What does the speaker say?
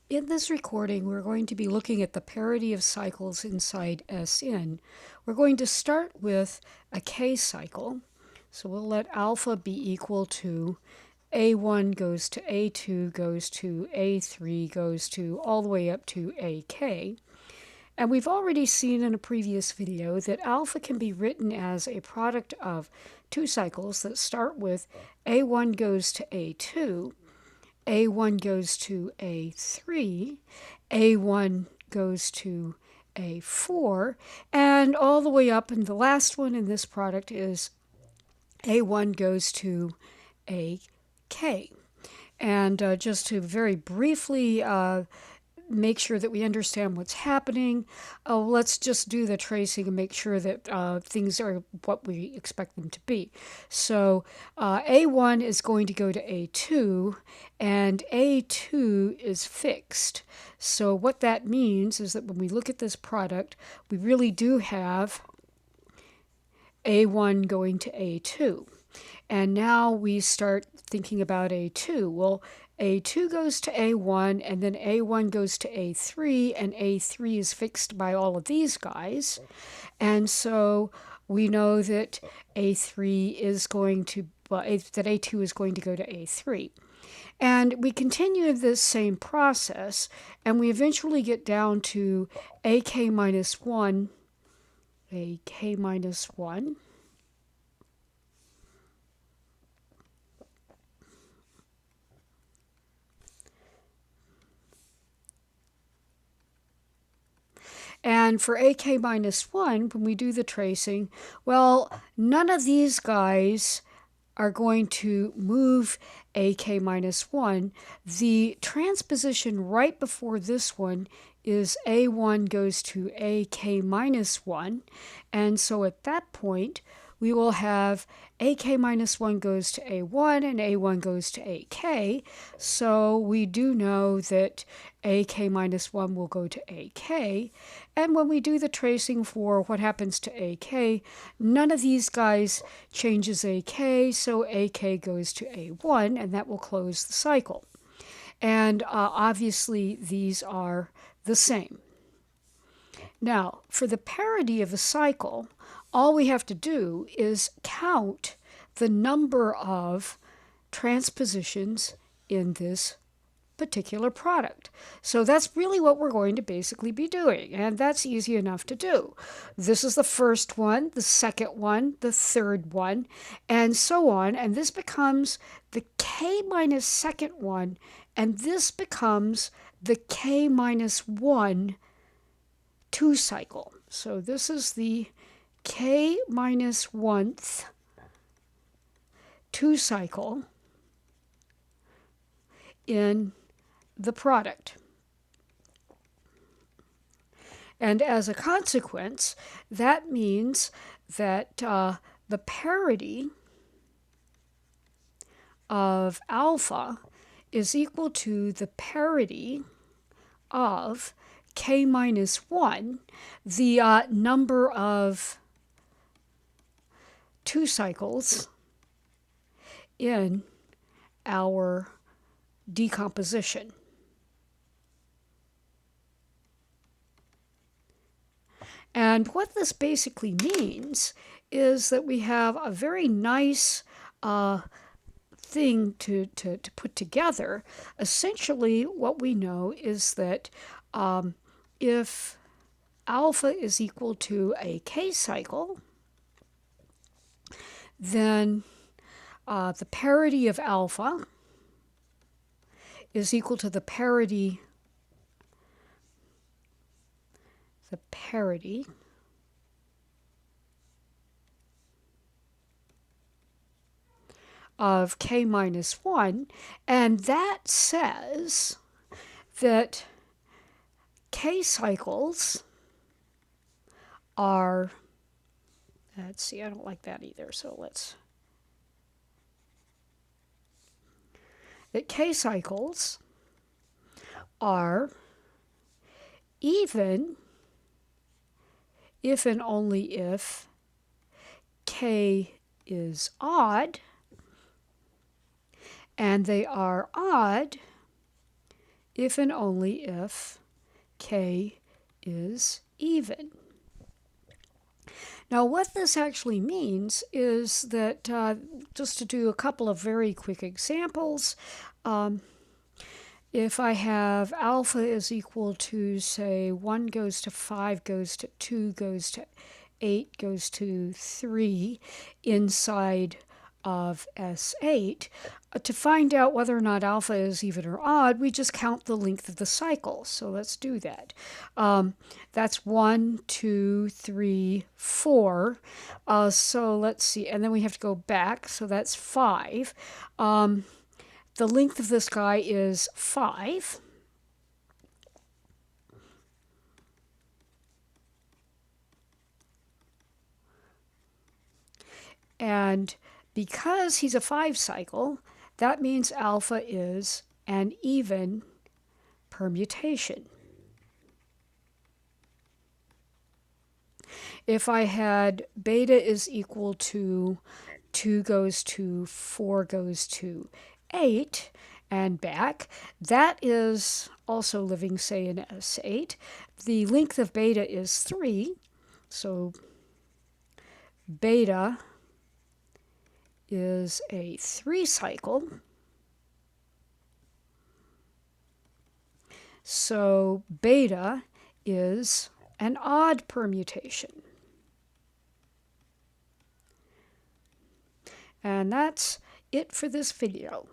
In this recording, we're going to be looking at the parity of cycles inside Sn. We're going to start with a K cycle. So we'll let alpha be equal to A1 goes to A2 goes to A3 goes to all the way up to AK. And we've already seen in a previous video that alpha can be written as a product of two cycles that start with A1 goes to A2, A1 goes to A3, A1 goes to A4, and all the way up, and the last one in this product is A1 goes to AK. And just to very briefly make sure that we understand what's happening, let's just do the tracing and make sure that things are what we expect them to be. So A1 is going to go to A2, and A2 is fixed. So what that means is that when we look at this product, we really do have A1 going to A2. And now we start thinking about A2. Well, A2 goes to A1, and then A1 goes to A3, and A3 is fixed by all of these guys. And so we know that A3 is going to, that A2 is going to go to A3. And we continue this same process, and we eventually get down to AK minus 1, AK minus 1. And for AK minus 1, when we do the tracing, well, none of these guys are going to move AK minus 1. The transposition right before this one is A1 goes to AK minus 1. And so at that point, we will have AK minus 1 goes to A1 and A1 goes to AK. So we do know that AK minus 1 will go to AK. And when we do the tracing for what happens to AK, none of these guys changes AK, so AK goes to A1, and that will close the cycle. And obviously, these are the same. Now, for the parity of a cycle, all we have to do is count the number of transpositions in this particular product. So that's really what we're going to basically be doing, and that's easy enough to do. This is the first one, the second one, the third one, and so on, and this becomes the K minus second one, and this becomes the K minus 1 2 cycle. So this is the K minus 1th 2 cycle in the product. And as a consequence, that means that the parity of alpha is equal to the parity of K minus 1, the number of 2 cycles in our decomposition. And what this basically means is that we have a very nice thing to put together. Essentially, what we know is that if alpha is equal to a K cycle, then the parity of alpha is equal to the parity of K minus 1, and that says that K cycles are, let's see, I don't like that either, so that K cycles are even if and only if K is odd, and they are odd if and only if k is even. Now, what this actually means is that, just to do a couple of very quick examples, if I have alpha is equal to, say, 1 goes to 5 goes to 2 goes to 8 goes to 3 inside of S8, to find out whether or not alpha is even or odd, we just count the length of the cycle. So let's do that. That's 1, 2, 3, 4. So let's see. And then we have to go back. So that's 5. The length of this guy is 5. And because he's a 5 cycle, that means alpha is an even permutation. If I had beta is equal to 2 goes to 4 goes to 8 and back, that is also living, say, in S8. The length of beta is 3, so beta is a 3 cycle. So beta is an odd permutation. And that's it for this video.